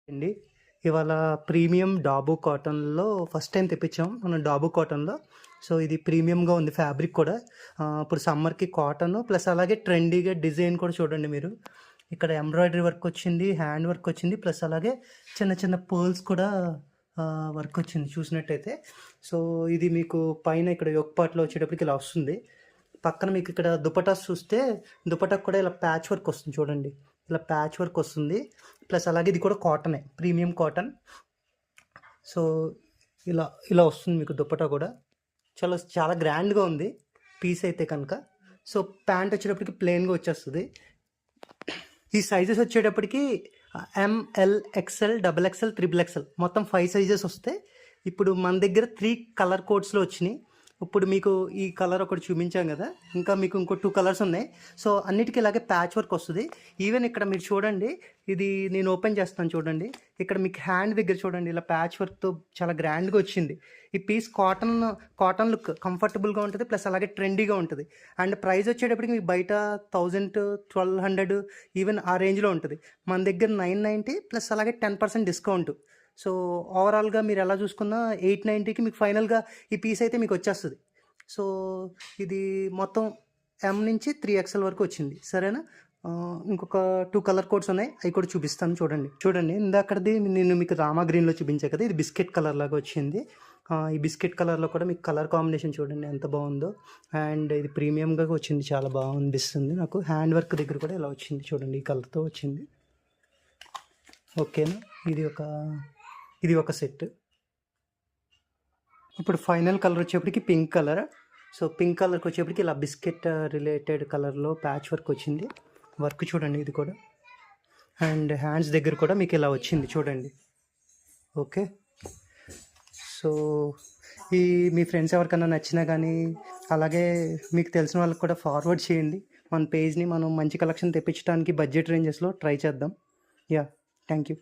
అండి. ఇవాళ ప్రీమియం డాబు కాటన్‌లో ఫస్ట్ టైమ్ తెప్పించాం మనం డాబు కాటన్‌లో. సో, ఇది ప్రీమియంగా ఉంది ఫ్యాబ్రిక్ కూడా. ఇప్పుడు సమ్మర్‌కి కాటను ప్లస్ అలాగే ట్రెండీగా డిజైన్ కూడా చూడండి మీరు. ఇక్కడ ఎంబ్రాయిడరీ వర్క్ వచ్చింది, హ్యాండ్ వర్క్ వచ్చింది. ప్లస్ అలాగే చిన్న చిన్న పర్ల్స్ కూడా వర్క్ వచ్చింది చూసినట్టయితే. సో, ఇది మీకు పైన ఇక్కడ యోక్ పార్ట్‌లో వచ్చేటప్పటికి ఇలా వస్తుంది. పక్కన మీకు ఇక్కడ దుపటాస్ చూస్తే దుపటాకు కూడా ఇలా ప్యాచ్ వర్క్ వస్తుంది చూడండి. ఇలా ప్యాచ్ వర్క్ వస్తుంది. ప్లస్ అలాగే ఇది కూడా కాటనే, ప్రీమియం కాటన్. సో, ఇలా ఇలా వస్తుంది మీకు దుపట్టా కూడా. చాలా చాలా గ్రాండ్‌గా ఉంది పీస్ అయితే కనుక. సో, ప్యాంట్ వచ్చేటప్పటికి ప్లెయిన్‌గా వచ్చేస్తది. ఈ సైజెస్ వచ్చేటప్పటికి ML, XL, double XL, triple XL మొత్తం 5 సైజెస్ వస్తాయి. ఇప్పుడు మన దగ్గర 3 కలర్ కోడ్స్‌లో వచ్చినాయి. ఇప్పుడు మీకు ఈ కలర్ ఒకటి చూపించాం కదా, ఇంకా మీకు ఇంకో 2 కలర్స్ ఉన్నాయి. సో, అన్నిటికీ ఇలాగే ప్యాచ్ వర్క్ వస్తుంది. ఈవెన్ ఇక్కడ మీరు చూడండి, ఇది నేను ఓపెన్ చేస్తాను చూడండి. ఇక్కడ మీకు హ్యాండ్ దగ్గర చూడండి, ఇలా ప్యాచ్ వర్క్తో చాలా గ్రాండ్గా వచ్చింది. ఈ పీస్ కాటన్ లుక్ కంఫర్టబుల్గా ఉంటుంది, ప్లస్ అలాగే ట్రెండీగా ఉంటుంది. అండ్ ప్రైస్ వచ్చేటప్పటికి మీకు బయట 1000, 1200 ఈవెన్ ఆ రేంజ్లో ఉంటుంది. మన దగ్గర 990 ప్లస్ అలాగే 10% డిస్కౌంట్. సో, ఓవరాల్గా మీరు ఎలా చూసుకున్నా 890కి మీకు ఫైనల్గా ఈ పీస్ అయితే మీకు వచ్చేస్తుంది. సో, ఇది మొత్తం ఎం నుంచి 3XL వరకు వచ్చింది, సరేనా? ఇంకొక 2 కలర్ కోడ్స్ ఉన్నాయి, అవి కూడా చూపిస్తాను చూడండి. ఇందాకది నేను మీకు రామా గ్రీన్లో చూపించా కదా, ఇది బిస్కెట్ కలర్ లాగా వచ్చింది. ఈ బిస్కెట్ కలర్లో కూడా మీకు కలర్ కాంబినేషన్ చూడండి ఎంత బాగుందో. అండ్ ఇది ప్రీమియంగా వచ్చింది, చాలా బాగా అనిపిస్తుంది నాకు. హ్యాండ్ వర్క్ దగ్గర కూడా ఇలా వచ్చింది చూడండి, ఈ కలర్తో వచ్చింది. ఓకేనా? ఇది ఒక సెట్. ఇప్పుడు ఫైనల్ కలర్ వచ్చేప్పటికి పింక్ కలర్. సో, పింక్ కలర్కి వచ్చేప్పటికి ఇలా బిస్కెట్ రిలేటెడ్ కలర్లో ప్యాచ్ వర్క్ వచ్చింది. వర్క్ చూడండి ఇది కూడా. అండ్ హ్యాండ్స్ దగ్గర కూడా మీకు ఇలా వచ్చింది చూడండి. ఓకే. సో, మీ ఫ్రెండ్స్ ఎవరికైనా నచ్చినా కానీ, అలాగే మీకు తెలిసిన వాళ్ళకి కూడా ఫార్వర్డ్ చేయండి. మన పేజ్ని మనం మంచి కలెక్షన్ తెప్పించడానికి బడ్జెట్ రేంజెస్లో ట్రై చేద్దాం. Yeah, thank you.